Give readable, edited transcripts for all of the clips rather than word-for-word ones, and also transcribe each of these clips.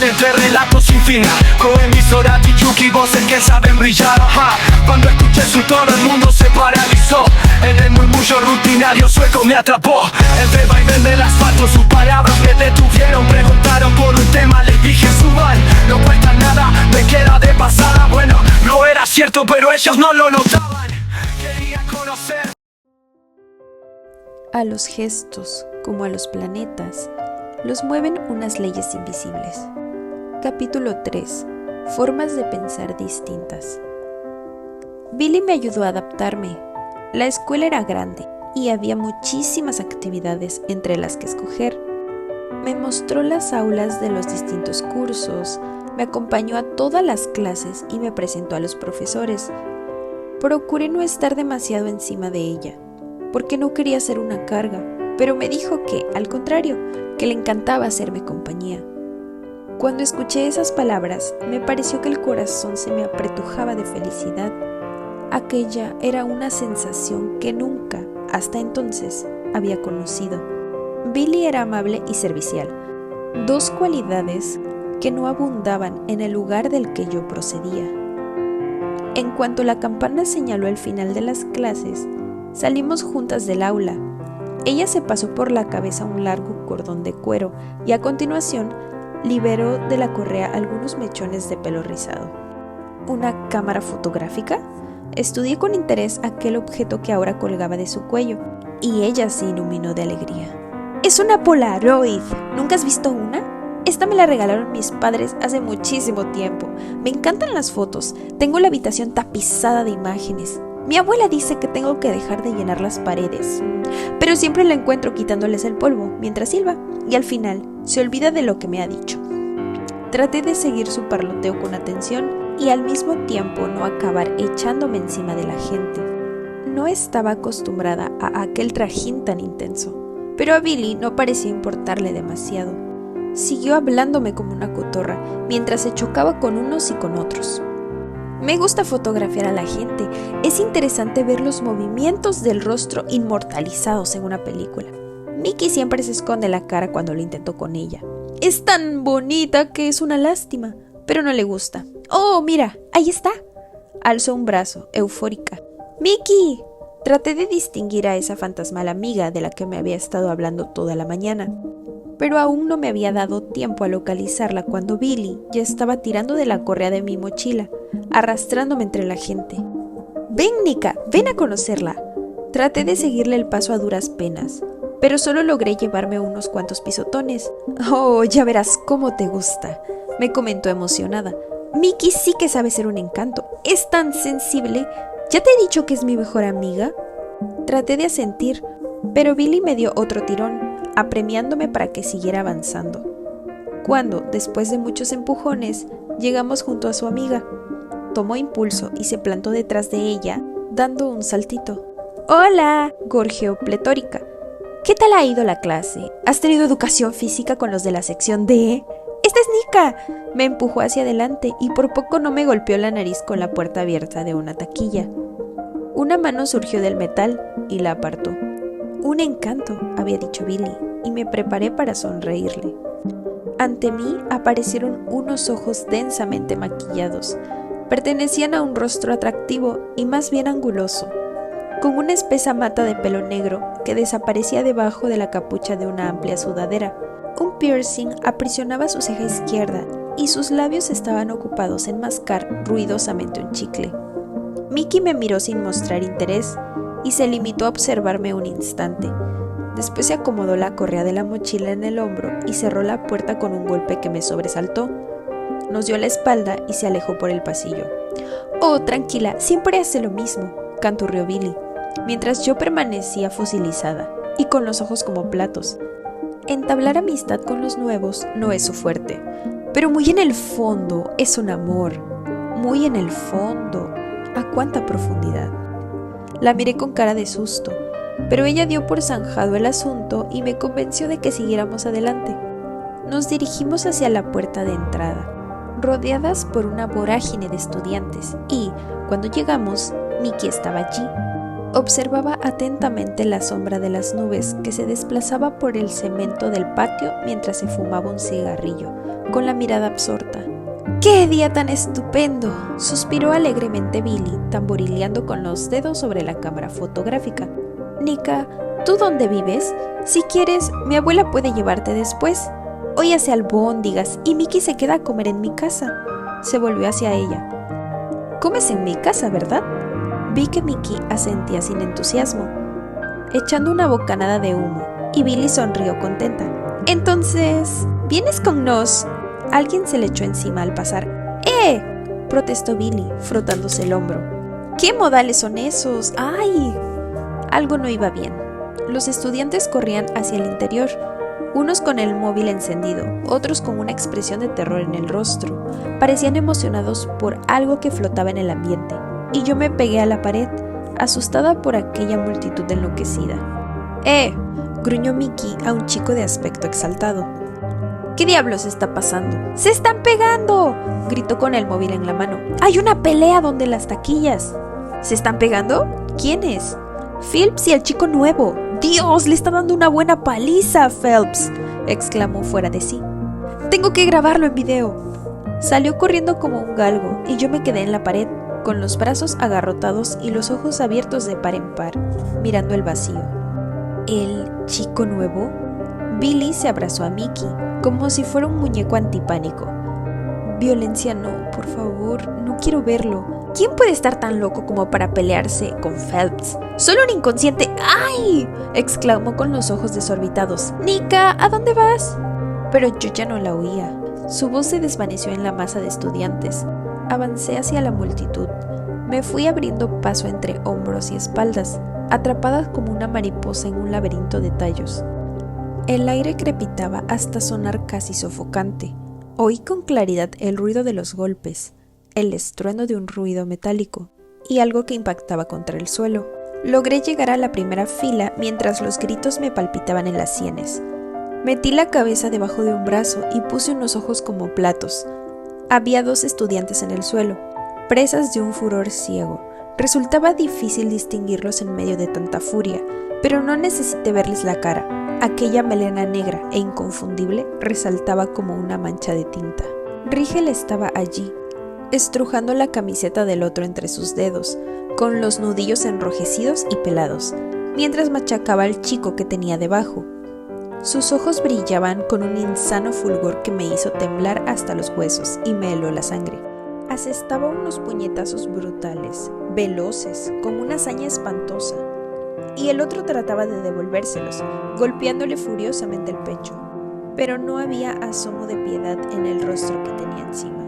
navegar entre relatos sin fin. Con emisora Chichuki, voces que saben brillar. Cuando escuché su tono el mundo se paralizó. En el murmullo rutinario sueco me atrapó. El vaivén del asfalto, sus palabras me detuvieron. Preguntaron por un tema, les dije suban. No cuesta nada, me queda de pasada. Bueno, no era cierto, pero ellos no lo notaban. Querían conocer. A los gestos, como a los planetas, los mueven unas leyes invisibles. Capítulo 3. Formas de pensar distintas. Billy me ayudó a adaptarme. La escuela era grande y había muchísimas actividades entre las que escoger. Me mostró las aulas de los distintos cursos, me acompañó a todas las clases y me presentó a los profesores. Procuré no estar demasiado encima de ella, porque no quería ser una carga, pero me dijo que, al contrario, que le encantaba hacerme compañía. Cuando escuché esas palabras, me pareció que el corazón se me apretujaba de felicidad. Aquella era una sensación que nunca, hasta entonces, había conocido. Billy era amable y servicial, dos cualidades que no abundaban en el lugar del que yo procedía. En cuanto la campana señaló el final de las clases, salimos juntas del aula. Ella se pasó por la cabeza un largo cordón de cuero y a continuación liberó de la correa algunos mechones de pelo rizado. ¿Una cámara fotográfica? Estudié con interés aquel objeto que ahora colgaba de su cuello y ella se iluminó de alegría. ¡Es una Polaroid! ¿Nunca has visto una? Esta me la regalaron mis padres hace muchísimo tiempo. Me encantan las fotos. Tengo la habitación tapizada de imágenes. Mi abuela dice que tengo que dejar de llenar las paredes, pero siempre la encuentro quitándoles el polvo mientras silba y al final se olvida de lo que me ha dicho. Traté de seguir su parloteo con atención y al mismo tiempo no acabar echándome encima de la gente. No estaba acostumbrada a aquel trajín tan intenso, pero a Billy no parecía importarle demasiado. Siguió hablándome como una cotorra mientras se chocaba con unos y con otros. Me gusta fotografiar a la gente. Es interesante ver los movimientos del rostro inmortalizados en una película. Mickey siempre se esconde la cara cuando lo intento con ella. Es tan bonita que es una lástima, pero no le gusta. ¡Oh, mira! ¡Ahí está! Alzó un brazo, eufórica. ¡Mickey! Traté de distinguir a esa fantasmal amiga de la que me había estado hablando toda la mañana, pero aún no me había dado tiempo a localizarla cuando Billy ya estaba tirando de la correa de mi mochila, arrastrándome entre la gente. ¡Ven, Nika! ¡Ven a conocerla! Traté de seguirle el paso a duras penas, pero solo logré llevarme unos cuantos pisotones. ¡Oh, ya verás cómo te gusta!, me comentó emocionada. Mickey sí que sabe ser un encanto. Es tan sensible. ¿Ya te he dicho que es mi mejor amiga? Traté de asentir, pero Billy me dio otro tirón, apremiándome para que siguiera avanzando. Cuando, después de muchos empujones, llegamos junto a su amiga, tomó impulso y se plantó detrás de ella, dando un saltito. ¡Hola!, gorjeó pletórica. ¿Qué tal ha ido la clase? ¿Has tenido educación física con los de la sección D? ¡Esta es Nika! Me empujó hacia adelante y por poco no me golpeó la nariz con la puerta abierta de una taquilla. Una mano surgió del metal y la apartó. Un encanto, había dicho Billy, y me preparé para sonreírle. Ante mí aparecieron unos ojos densamente maquillados. Pertenecían a un rostro atractivo y más bien anguloso, con una espesa mata de pelo negro que desaparecía debajo de la capucha de una amplia sudadera. Un piercing aprisionaba su ceja izquierda y sus labios estaban ocupados en mascar ruidosamente un chicle. Mickey me miró sin mostrar interés y se limitó a observarme un instante. Después se acomodó la correa de la mochila en el hombro y cerró la puerta con un golpe que me sobresaltó. Nos dio la espalda y se alejó por el pasillo. «Oh, tranquila, siempre hace lo mismo», canturrió Billy, mientras yo permanecía fosilizada y con los ojos como platos. Entablar amistad con los nuevos no es su fuerte, pero muy en el fondo es un amor. Muy en el fondo. ¿A cuánta profundidad? La miré con cara de susto, pero ella dio por zanjado el asunto y me convenció de que siguiéramos adelante. Nos dirigimos hacia la puerta de entrada, rodeadas por una vorágine de estudiantes, y, cuando llegamos, Mickey estaba allí. Observaba atentamente la sombra de las nubes que se desplazaba por el cemento del patio mientras se fumaba un cigarrillo, con la mirada absorta. ¡Qué día tan estupendo!, suspiró alegremente Billy, tamborileando con los dedos sobre la cámara fotográfica. Nika, ¿tú dónde vives? Si quieres, mi abuela puede llevarte después. Hoy hace albóndigas y Mickey se queda a comer en mi casa. Se volvió hacia ella. ¿Comes en mi casa, verdad? Vi que Mickey asentía sin entusiasmo, echando una bocanada de humo, y Billy sonrió contenta. Entonces, ¿vienes con nos? Alguien se le echó encima al pasar. Protestó Billy, frotándose el hombro. ¿Qué modales son esos? ¡Ay! Algo no iba bien. Los estudiantes corrían hacia el interior, unos con el móvil encendido, otros con una expresión de terror en el rostro. Parecían emocionados por algo que flotaba en el ambiente, y yo me pegué a la pared, asustada por aquella multitud enloquecida. Gruñó Mickey a un chico de aspecto exaltado. ¿Qué diablos está pasando? ¡Se están pegando!, gritó con el móvil en la mano. ¡Hay una pelea donde las taquillas! ¿Se están pegando? ¿Quiénes? Phelps y el chico nuevo. ¡Dios! Le está dando una buena paliza a Phelps, exclamó fuera de sí. Tengo que grabarlo en video. Salió corriendo como un galgo y yo me quedé en la pared, con los brazos agarrotados y los ojos abiertos de par en par, mirando el vacío. ¿El chico nuevo? Billy se abrazó a Mickey, como si fuera un muñeco antipánico. Violencia no, por favor, no quiero verlo. ¿Quién puede estar tan loco como para pelearse con Phelps? ¡Solo un inconsciente! ¡Ay!, exclamó con los ojos desorbitados. Nika, ¿a dónde vas? Pero yo ya no la oía. Su voz se desvaneció en la masa de estudiantes. Avancé hacia la multitud. Me fui abriendo paso entre hombros y espaldas, atrapada como una mariposa en un laberinto de tallos. El aire crepitaba hasta sonar casi sofocante. Oí con claridad el ruido de los golpes, el estruendo de un ruido metálico y algo que impactaba contra el suelo. Logré llegar a la primera fila mientras los gritos me palpitaban en las sienes. Metí la cabeza debajo de un brazo y puse unos ojos como platos. Había 2 estudiantes en el suelo, presas de un furor ciego. Resultaba difícil distinguirlos en medio de tanta furia, pero no necesité verles la cara. Aquella melena negra e inconfundible resaltaba como una mancha de tinta. Rigel estaba allí, estrujando la camiseta del otro entre sus dedos, con los nudillos enrojecidos y pelados, mientras machacaba al chico que tenía debajo. Sus ojos brillaban con un insano fulgor que me hizo temblar hasta los huesos y me heló la sangre. Asestaba unos puñetazos brutales, veloces, con una hazaña espantosa, y el otro trataba de devolvérselos, golpeándole furiosamente el pecho, pero no había asomo de piedad en el rostro que tenía encima.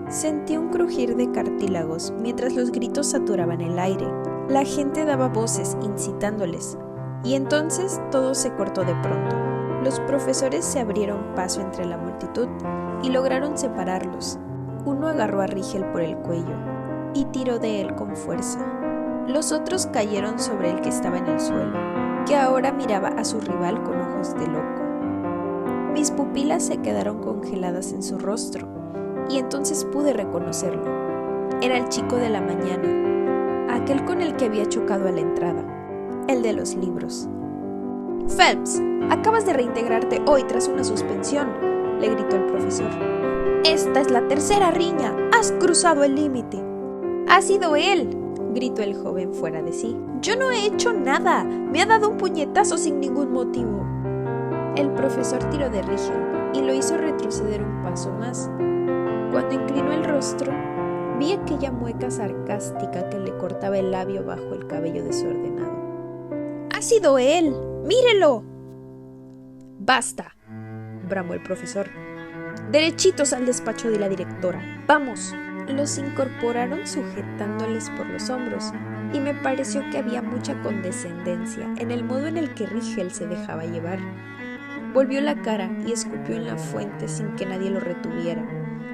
Sentí un crujir de cartílagos mientras los gritos saturaban el aire. La gente daba voces incitándoles, y entonces todo se cortó de pronto. Los profesores se abrieron paso entre la multitud y lograron separarlos. Uno agarró a Rigel por el cuello y tiró de él con fuerza. Los otros cayeron sobre el que estaba en el suelo, que ahora miraba a su rival con ojos de loco. Mis pupilas se quedaron congeladas en su rostro, y entonces pude reconocerlo. Era el chico de la mañana, aquel con el que había chocado a la entrada, el de los libros. «Phelps, acabas de reintegrarte hoy tras una suspensión», le gritó el profesor. «Esta es la 3ª riña, has cruzado el límite». «Ha sido él», gritó el joven fuera de sí. «Yo no he hecho nada, me ha dado un puñetazo sin ningún motivo». El profesor tiró de Rigel y lo hizo retroceder un paso más. Cuando inclinó el rostro, vi aquella mueca sarcástica que le cortaba el labio bajo el cabello desordenado. «¡Ha sido él! ¡Mírelo!». «Basta», bramó el profesor. «Derechitos al despacho de la directora. ¡Vamos!». Los incorporaron sujetándoles por los hombros, y me pareció que había mucha condescendencia en el modo en el que Rigel se dejaba llevar. Volvió la cara y escupió en la fuente sin que nadie lo retuviera,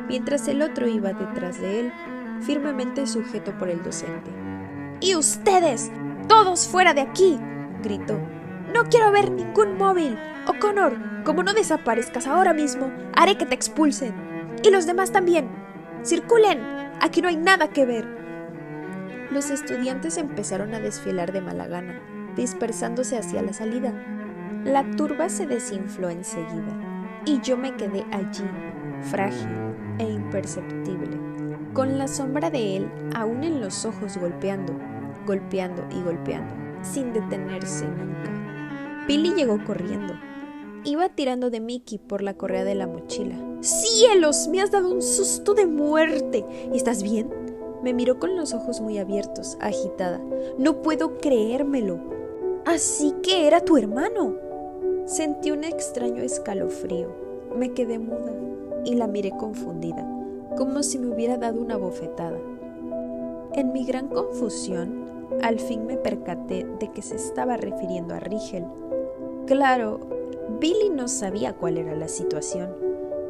mientras el otro iba detrás de él, firmemente sujeto por el docente. «¡Y ustedes! ¡Todos fuera de aquí!», gritó. «No quiero ver ningún móvil. O'Connor, como no desaparezcas ahora mismo, haré que te expulsen. Y los demás también. Circulen, aquí no hay nada que ver». Los estudiantes empezaron a desfilar de mala gana, dispersándose hacia la salida. La turba se desinfló enseguida, y yo me quedé allí, frágil e imperceptible, con la sombra de él aún en los ojos golpeando y golpeando, sin detenerse nunca. Billy llegó corriendo. Iba tirando de Mickey por la correa de la mochila. ¡Cielos! ¡Me has dado un susto de muerte! ¿Estás bien? Me miró con los ojos muy abiertos, agitada. No puedo creérmelo. ¡Así que era tu hermano! Sentí un extraño escalofrío. Me quedé muda y la miré confundida, como si me hubiera dado una bofetada. En mi gran confusión, al fin me percaté de que se estaba refiriendo a Rigel. Claro, Billy no sabía cuál era la situación.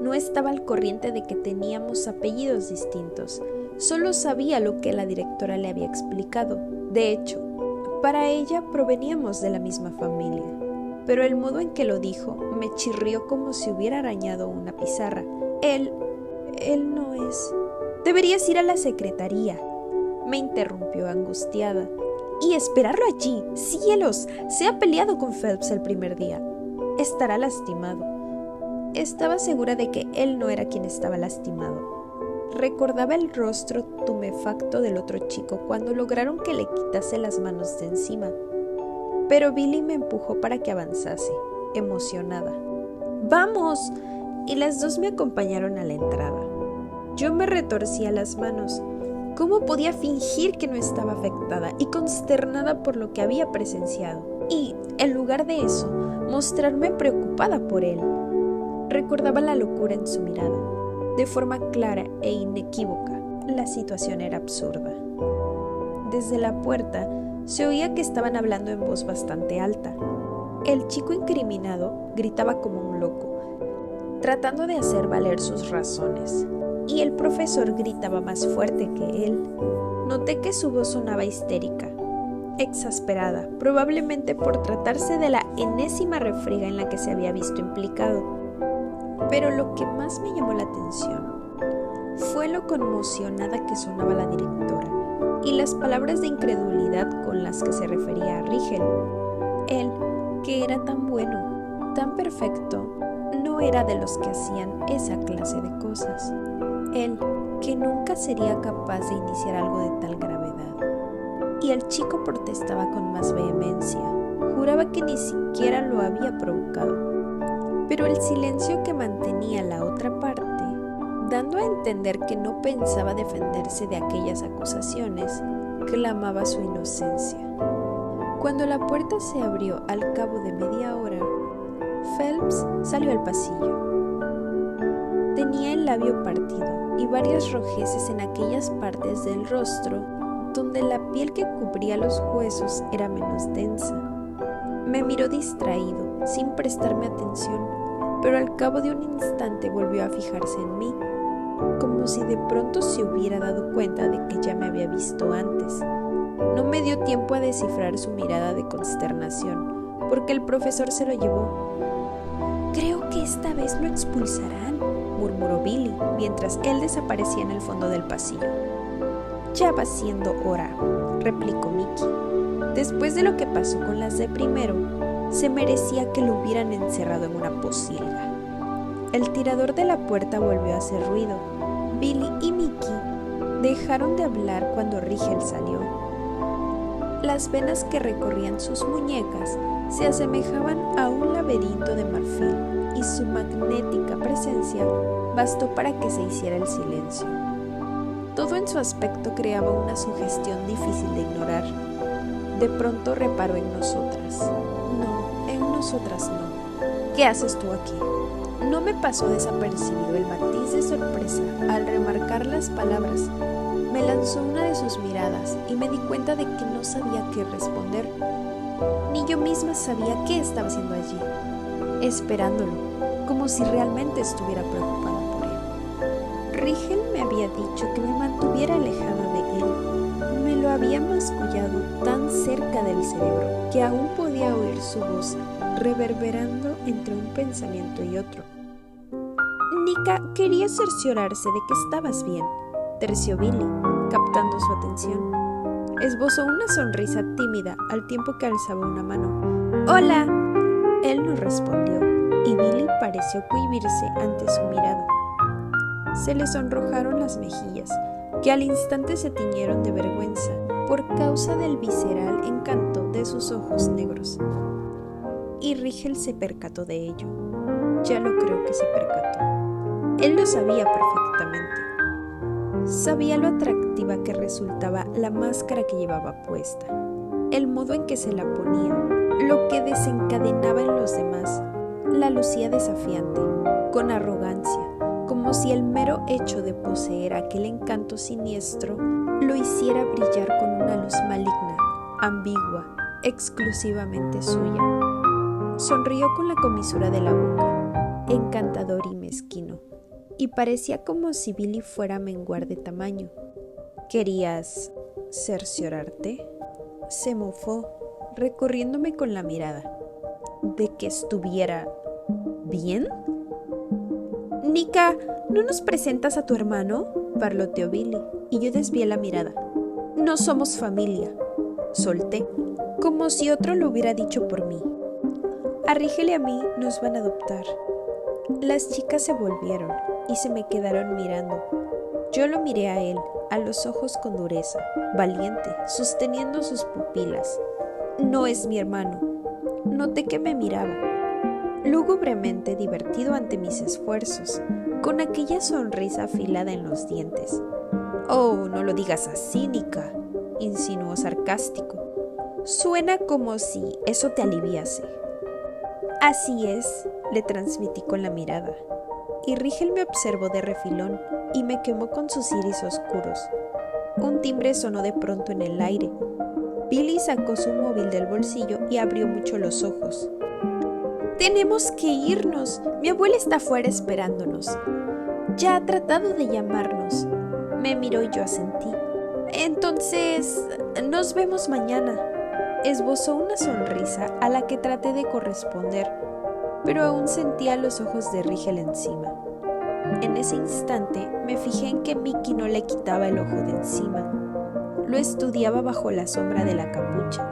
No estaba al corriente de que teníamos apellidos distintos. Solo sabía lo que la directora le había explicado. De hecho, para ella proveníamos de la misma familia. Pero el modo en que lo dijo me chirrió como si hubiera arañado una pizarra. Él no es... Deberías ir a la secretaría, me interrumpió angustiada. Y esperarlo allí. ¡Cielos! Se ha peleado con Phelps el primer día. Estará lastimado. Estaba segura de que él no era quien estaba lastimado. Recordaba el rostro tumefacto del otro chico cuando lograron que le quitase las manos de encima. Pero Billy me empujó para que avanzase, emocionada. ¡Vamos! Y las dos me acompañaron a la entrada. Yo me retorcía las manos. ¿Cómo podía fingir que no estaba afectada y consternada por lo que había presenciado? Y, en lugar de eso, mostrarme preocupada por él. Recordaba la locura en su mirada. De forma clara e inequívoca, la situación era absurda. Desde la puerta se oía que estaban hablando en voz bastante alta. El chico incriminado gritaba como un loco, tratando de hacer valer sus razones, y el profesor gritaba más fuerte que él. Noté que su voz sonaba histérica, exasperada, probablemente por tratarse de la enésima refriega en la que se había visto implicado. Pero lo que más me llamó la atención fue lo conmocionada que sonaba la directora y las palabras de incredulidad con las que se refería a Rigel. Él, que era tan bueno, tan perfecto, no era de los que hacían esa clase de cosas. Él, que nunca sería capaz de iniciar algo de tal gravedad. Y el chico protestaba con más vehemencia. Juraba que ni siquiera lo había provocado. Pero el silencio que mantenía la otra parte, dando a entender que no pensaba defenderse de aquellas acusaciones, clamaba su inocencia. Cuando la puerta se abrió al cabo de media hora, Phelps salió al pasillo. Tenía el labio partido y varios rojeces en aquellas partes del rostro donde la piel que cubría los huesos era menos densa. Me miró distraído, sin prestarme atención, pero al cabo de un instante volvió a fijarse en mí, como si de pronto se hubiera dado cuenta de que ya me había visto antes. No me dio tiempo a descifrar su mirada de consternación, porque el profesor se lo llevó. «Creo que esta vez lo expulsarán», murmuró Billy, mientras él desaparecía en el fondo del pasillo. «Ya va siendo hora», replicó Mickey. Después de lo que pasó con las de primero, se merecía que lo hubieran encerrado en una pocilga. El tirador de la puerta volvió a hacer ruido. Billy y Mickey dejaron de hablar cuando Rigel salió. Las venas que recorrían sus muñecas se asemejaban a un laberinto de marfil y su magnética presencia bastó para que se hiciera el silencio. Todo en su aspecto creaba una sugestión difícil de ignorar. De pronto reparó en nosotras. No, en nosotras no. ¿Qué haces tú aquí? No me pasó desapercibido el matiz de sorpresa al remarcar las palabras. Me lanzó una de sus miradas y me di cuenta de que no sabía qué responder. Ni yo misma sabía qué estaba haciendo allí, esperándolo, como si realmente estuviera preocupada por él. Rigel me había dicho que me mantuviera alejada de él. Me lo había mascullado tan cerca del cerebro que aún podía oír su voz reverberando entre un pensamiento y otro. Nika quería cerciorarse de que estabas bien, terció Billy, captando su atención. Esbozó una sonrisa tímida al tiempo que alzaba una mano. ¡Hola! Él no respondió y Billy pareció cohibirse ante su mirada. Se le sonrojaron las mejillas, que al instante se tiñeron de vergüenza por causa del visceral encanto de sus ojos negros. Y Rigel se percató de ello. Ya lo creo que se percató. Él lo sabía perfectamente. Sabía lo atractiva que resultaba la máscara que llevaba puesta, el modo en que se la ponía, lo que desencadenaba en los demás. La lucía desafiante, con arrogancia, como si el mero hecho de poseer aquel encanto siniestro lo hiciera brillar con una luz maligna, ambigua, exclusivamente suya. Sonrió con la comisura de la boca, encantador y mezquino, y parecía como si Billy fuera a menguar de tamaño. ¿Querías cerciorarte? Se mofó, recorriéndome con la mirada. ¿De que estuviera bien? Nika, ¿no nos presentas a tu hermano?, parloteó Billy, y yo desvié la mirada. No somos familia, solté, como si otro lo hubiera dicho por mí. A Rigel y a mí nos van a adoptar. Las chicas se volvieron y se me quedaron mirando. Yo lo miré a él, a los ojos con dureza, valiente, sosteniendo sus pupilas. No es mi hermano. Noté que me miraba, lúgubremente divertido ante mis esfuerzos, con aquella sonrisa afilada en los dientes. Oh, no lo digas así, Nika, insinuó sarcástico. Suena como si eso te aliviase. Así es, le transmití con la mirada, y Rigel me observó de refilón y me quemó con sus iris oscuros. Un timbre sonó de pronto en el aire. Billy sacó su móvil del bolsillo y abrió mucho los ojos. Tenemos que irnos, mi abuela está afuera esperándonos. Ya ha tratado de llamarnos. Me miró y yo asentí. Entonces, nos vemos mañana. Esbozó una sonrisa a la que traté de corresponder, pero aún sentía los ojos de Rigel encima. En ese instante me fijé en que Mickey no le quitaba el ojo de encima. Lo estudiaba bajo la sombra de la capucha.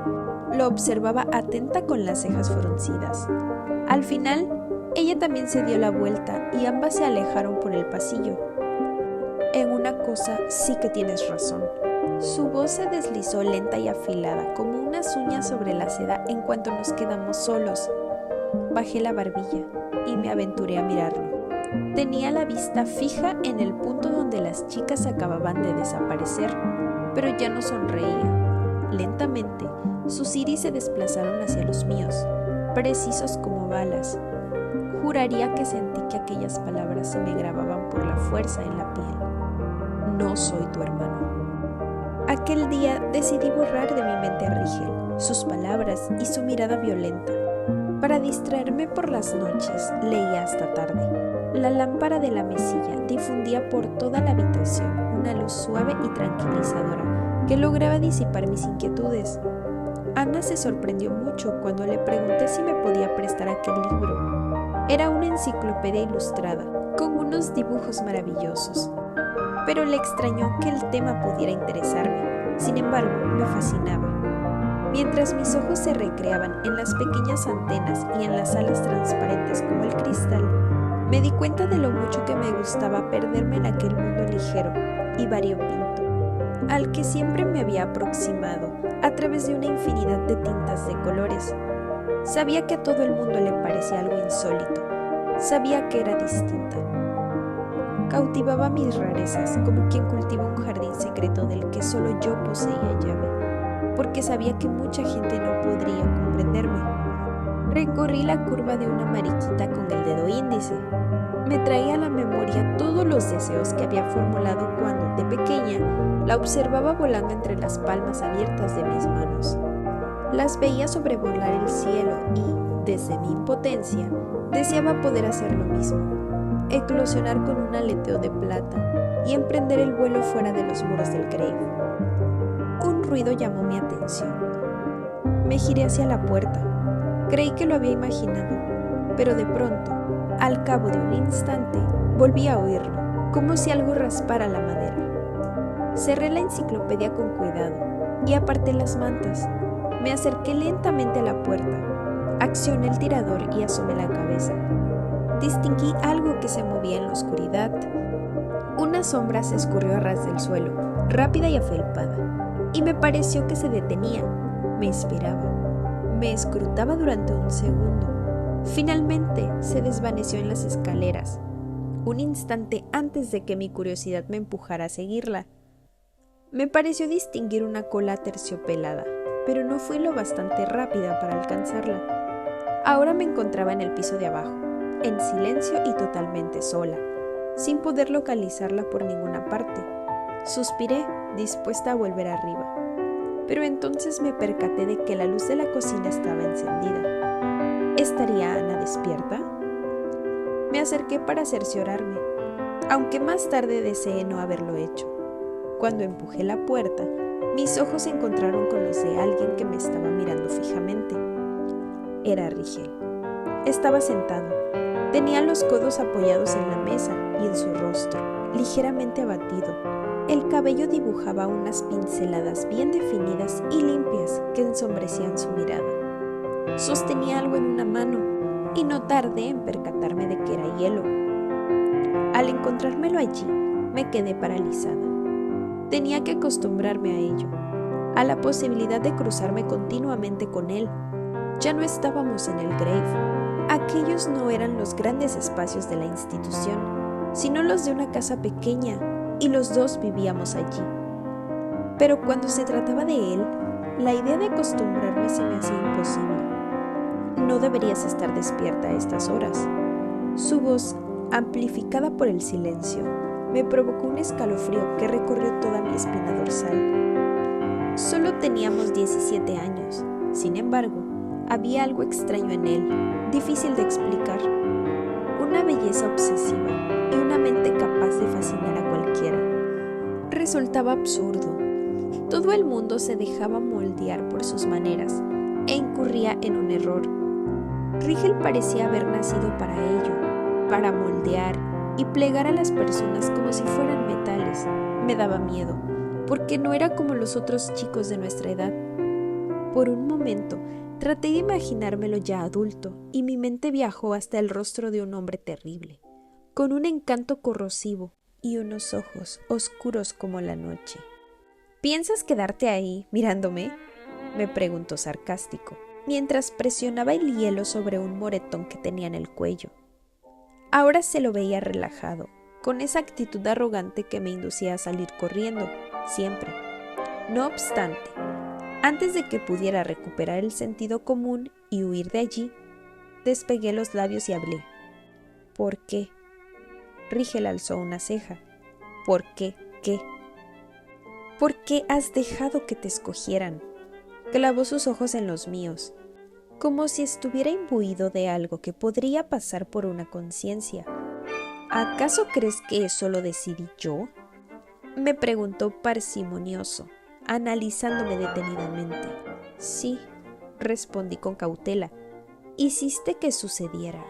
Lo observaba atenta con las cejas fruncidas. Al final, ella también se dio la vuelta y ambas se alejaron por el pasillo. En una cosa sí que tienes razón. Su voz se deslizó lenta y afilada como unas uñas sobre la seda en cuanto nos quedamos solos. Bajé la barbilla y me aventuré a mirarlo. Tenía la vista fija en el punto donde las chicas acababan de desaparecer, pero ya no sonreía. Lentamente, sus iris se desplazaron hacia los míos, precisos como balas. Juraría que sentí que aquellas palabras se me grababan por la fuerza en la piel. No soy tu hermano. Aquel día decidí borrar de mi mente a Rigel, sus palabras y su mirada violenta. Para distraerme por las noches, leía hasta tarde. La lámpara de la mesilla difundía por toda la habitación una luz suave y tranquilizadora que lograba disipar mis inquietudes. Ana se sorprendió mucho cuando le pregunté si me podía prestar aquel libro. Era una enciclopedia ilustrada, con unos dibujos maravillosos. Pero le extrañó que el tema pudiera interesarme. Sin embargo, me fascinaba. Mientras mis ojos se recreaban en las pequeñas antenas y en las alas transparentes como el cristal, me di cuenta de lo mucho que me gustaba perderme en aquel mundo ligero y variopinto, al que siempre me había aproximado a través de una infinidad de tintas de colores. Sabía que a todo el mundo le parecía algo insólito. Sabía que era distinta. Cautivaba mis rarezas como quien cultiva un jardín secreto del que solo yo poseía llave, porque sabía que mucha gente no podría comprenderme. Recorrí la curva de una mariquita con el dedo índice. Me traía a la memoria todos los deseos que había formulado cuando, de pequeña, la observaba volando entre las palmas abiertas de mis manos. Las veía sobrevolar el cielo y, desde mi impotencia, deseaba poder hacer lo mismo, eclosionar con un aleteo de plata y emprender el vuelo fuera de los muros del Grave. Un ruido llamó mi atención. Me giré hacia la puerta. Creí que lo había imaginado, pero de pronto, al cabo de un instante, volví a oírlo, como si algo raspara la madera. Cerré la enciclopedia con cuidado y aparté las mantas. Me acerqué lentamente a la puerta, accioné el tirador y asomé la cabeza. Distinguí algo que se movía en la oscuridad. Una sombra se escurrió a ras del suelo, rápida y afelpada, y me pareció que se detenía. Me esperaba. Me escrutaba durante un segundo. Finalmente se desvaneció en las escaleras, un instante antes de que mi curiosidad me empujara a seguirla. Me pareció distinguir una cola aterciopelada, pero no fui lo bastante rápida para alcanzarla. Ahora me encontraba en el piso de abajo, en silencio y totalmente sola, sin poder localizarla por ninguna parte. Suspiré, dispuesta a volver arriba. Pero entonces me percaté de que la luz de la cocina estaba encendida. ¿Estaría Ana despierta? Me acerqué para cerciorarme, aunque más tarde deseé no haberlo hecho. Cuando empujé la puerta, mis ojos se encontraron con los de alguien que me estaba mirando fijamente. Era Rigel. Estaba sentado. Tenía los codos apoyados en la mesa y en su rostro, ligeramente abatido. El cabello dibujaba unas pinceladas bien definidas y limpias que ensombrecían su mirada. Sostenía algo en una mano y no tardé en percatarme de que era hielo. Al encontrármelo allí, me quedé paralizada. Tenía que acostumbrarme a ello, a la posibilidad de cruzarme continuamente con él. Ya no estábamos en el Grave. Aquellos no eran los grandes espacios de la institución, sino los de una casa pequeña, y los dos vivíamos allí. Pero cuando se trataba de él, la idea de acostumbrarme se me hacía imposible. No deberías estar despierta a estas horas. Su voz, amplificada por el silencio, me provocó un escalofrío que recorrió toda mi espina dorsal. Solo teníamos 17 años. Sin embargo, había algo extraño en él, difícil de explicar. Una belleza obsesiva y una mente capaz de fascinar a cualquiera. Resultaba absurdo. Todo el mundo se dejaba moldear por sus maneras e incurría en un error. Rigel parecía haber nacido para ello, para moldear y plegar a las personas como si fueran metales. Me daba miedo, porque no era como los otros chicos de nuestra edad. Por un momento, traté de imaginármelo ya adulto, y mi mente viajó hasta el rostro de un hombre terrible, con un encanto corrosivo y unos ojos oscuros como la noche. ¿Piensas quedarte ahí, mirándome?, me preguntó sarcástico, mientras presionaba el hielo sobre un moretón que tenía en el cuello. Ahora se lo veía relajado, con esa actitud arrogante que me inducía a salir corriendo, siempre. No obstante, antes de que pudiera recuperar el sentido común y huir de allí, despegué los labios y hablé. ¿Por qué? Rigel alzó una ceja. ¿Por qué? ¿Qué? ¿Por qué has dejado que te escogieran? Clavó sus ojos en los míos, como si estuviera imbuido de algo que podría pasar por una conciencia. ¿Acaso crees que eso lo decidí yo?, me preguntó parsimonioso, analizándome detenidamente. Sí, respondí con cautela. Hiciste que sucediera.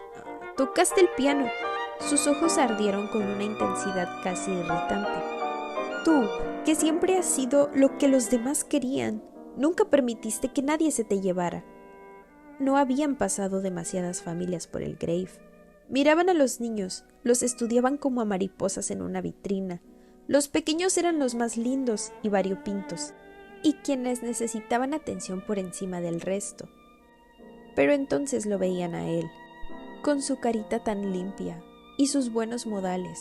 Tocaste el piano. Sus ojos ardieron con una intensidad casi irritante. Tú, que siempre has sido lo que los demás querían, nunca permitiste que nadie se te llevara. No habían pasado demasiadas familias por el Grave. Miraban a los niños, los estudiaban como a mariposas en una vitrina. Los pequeños eran los más lindos y variopintos, y quienes necesitaban atención por encima del resto. Pero entonces lo veían a él, con su carita tan limpia y sus buenos modales,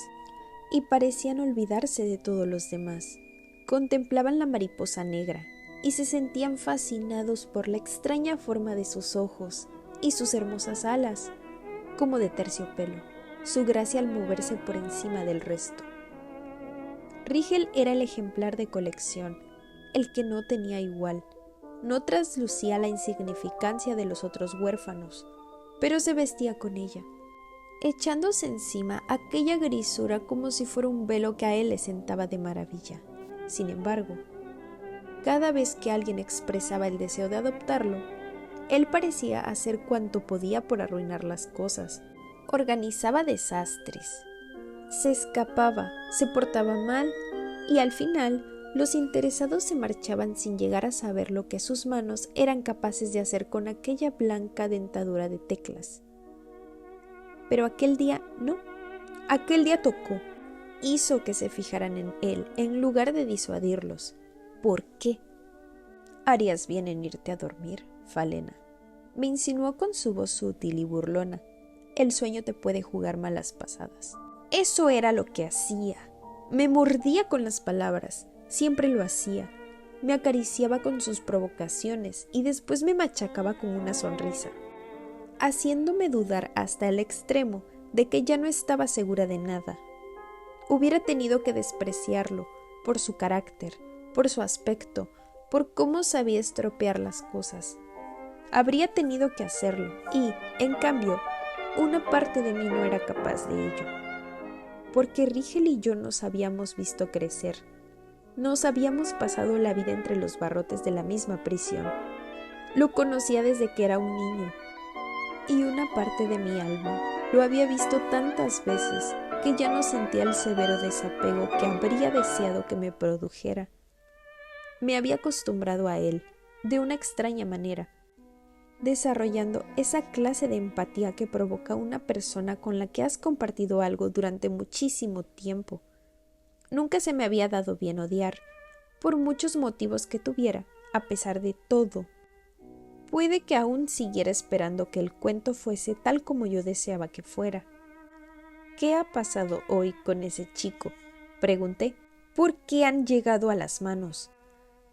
y parecían olvidarse de todos los demás. Contemplaban la mariposa negra y se sentían fascinados por la extraña forma de sus ojos y sus hermosas alas, como de terciopelo, su gracia al moverse por encima del resto. Rigel era el ejemplar de colección, el que no tenía igual. No traslucía la insignificancia de los otros huérfanos, pero se vestía con ella, echándose encima aquella grisura como si fuera un velo que a él le sentaba de maravilla. Sin embargo, cada vez que alguien expresaba el deseo de adoptarlo, él parecía hacer cuanto podía por arruinar las cosas. Organizaba desastres, se escapaba, se portaba mal y al final Los interesados se marchaban sin llegar a saber lo que sus manos eran capaces de hacer con aquella blanca dentadura de teclas. Pero aquel día no. Aquel día tocó. Hizo que se fijaran en él en lugar de disuadirlos. ¿Por qué? Harías bien en irte a dormir, Falena, me insinuó con su voz sutil y burlona. El sueño te puede jugar malas pasadas. Eso era lo que hacía. Me mordía con las palabras. Siempre lo hacía. Me acariciaba con sus provocaciones y después me machacaba con una sonrisa, haciéndome dudar hasta el extremo de que ya no estaba segura de nada. Hubiera tenido que despreciarlo por su carácter, por su aspecto, por cómo sabía estropear las cosas. Habría tenido que hacerlo y, en cambio, una parte de mí no era capaz de ello. Porque Rigel y yo nos habíamos visto crecer. Nos habíamos pasado la vida entre los barrotes de la misma prisión. Lo conocía desde que era un niño. Y una parte de mi alma lo había visto tantas veces que ya no sentía el severo desapego que habría deseado que me produjera. Me había acostumbrado a él, de una extraña manera, desarrollando esa clase de empatía que provoca una persona con la que has compartido algo durante muchísimo tiempo. Nunca se me había dado bien odiar, por muchos motivos que tuviera, a pesar de todo. Puede que aún siguiera esperando que el cuento fuese tal como yo deseaba que fuera. ¿Qué ha pasado hoy con ese chico?, pregunté. ¿Por qué han llegado a las manos?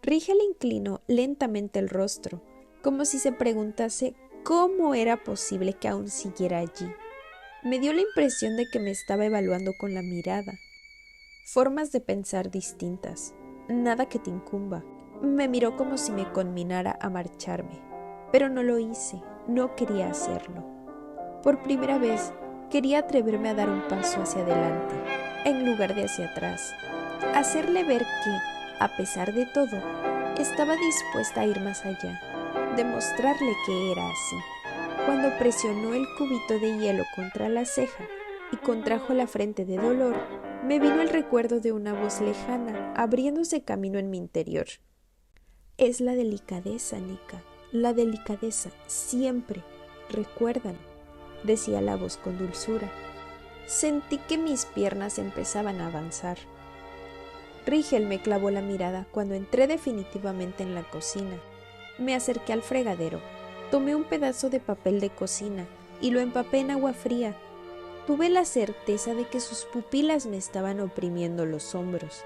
Rigel inclinó lentamente el rostro, como si se preguntase cómo era posible que aún siguiera allí. Me dio la impresión de que me estaba evaluando con la mirada. Formas de pensar distintas, nada que te incumba. Me miró como si me conminara a marcharme, pero no lo hice, no quería hacerlo. Por primera vez quería atreverme a dar un paso hacia adelante, en lugar de hacia atrás, hacerle ver que, a pesar de todo, estaba dispuesta a ir más allá, demostrarle que era así. Cuando presionó el cubito de hielo contra la ceja y contrajo la frente de dolor, me vino el recuerdo de una voz lejana abriéndose camino en mi interior. Es la delicadeza, Nika, la delicadeza, siempre, recuérdalo, decía la voz con dulzura. Sentí que mis piernas empezaban a avanzar. Rigel me clavó la mirada cuando entré definitivamente en la cocina. Me acerqué al fregadero, tomé un pedazo de papel de cocina y lo empapé en agua fría. Tuve la certeza de que sus pupilas me estaban oprimiendo los hombros.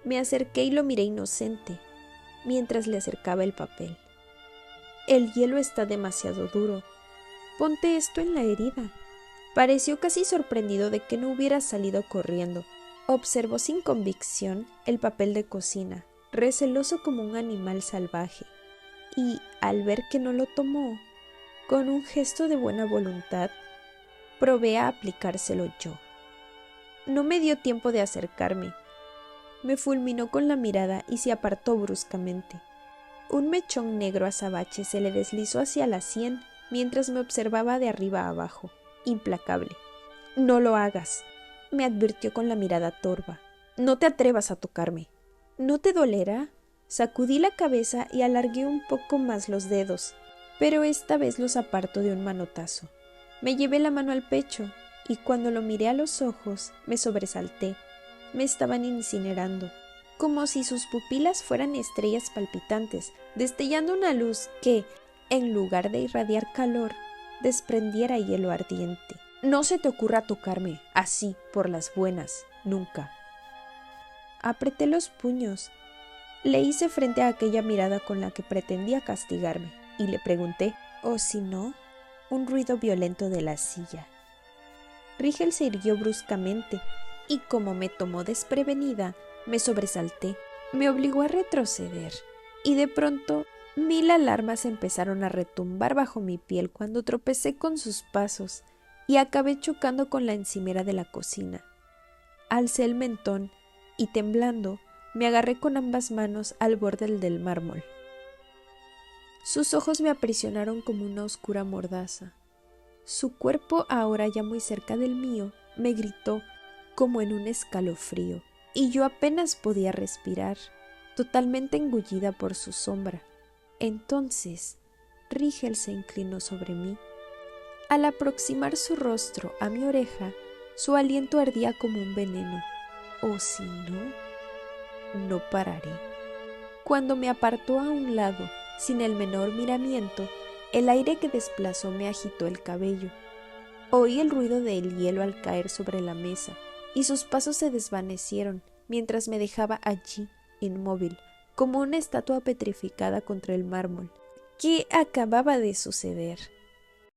Me acerqué y lo miré inocente, mientras le acercaba el papel. El hielo está demasiado duro. Ponte esto en la herida. Pareció casi sorprendido de que no hubiera salido corriendo. Observó sin convicción el papel de cocina, receloso como un animal salvaje, y, al ver que no lo tomó, con un gesto de buena voluntad, probé a aplicárselo yo. No me dio tiempo de acercarme. Me fulminó con la mirada y se apartó bruscamente. Un mechón negro azabache se le deslizó hacia la sien mientras me observaba de arriba a abajo, implacable. «No lo hagas», me advirtió con la mirada torva. «No te atrevas a tocarme». «¿No te dolerá?». Sacudí la cabeza y alargué un poco más los dedos, pero esta vez los apartó de un manotazo. Me llevé la mano al pecho y cuando lo miré a los ojos me sobresalté. Me estaban incinerando, como si sus pupilas fueran estrellas palpitantes, destellando una luz que, en lugar de irradiar calor, desprendiera hielo ardiente. «No se te ocurra tocarme, así, por las buenas, nunca». Apreté los puños. Le hice frente a aquella mirada con la que pretendía castigarme y le pregunté, «¿O si no?». Un ruido violento de la silla. Rigel se irguió bruscamente y como me tomó desprevenida, me sobresalté. Me obligó a retroceder y de pronto 1000 alarmas empezaron a retumbar bajo mi piel cuando tropecé con sus pasos y acabé chocando con la encimera de la cocina. Alcé el mentón y temblando me agarré con ambas manos al borde del mármol. Sus ojos me aprisionaron como una oscura mordaza. Su cuerpo, ahora ya muy cerca del mío, me gritó como en un escalofrío. y yo apenas podía respirar, totalmente engullida por su sombra. Entonces, Rigel se inclinó sobre mí. Al aproximar su rostro a mi oreja, su aliento ardía como un veneno. O si no, no pararé. Cuando me apartó a un lado, sin el menor miramiento, el aire que desplazó me agitó el cabello. Oí el ruido del hielo al caer sobre la mesa, y sus pasos se desvanecieron mientras me dejaba allí, inmóvil, como una estatua petrificada contra el mármol. ¿Qué acababa de suceder?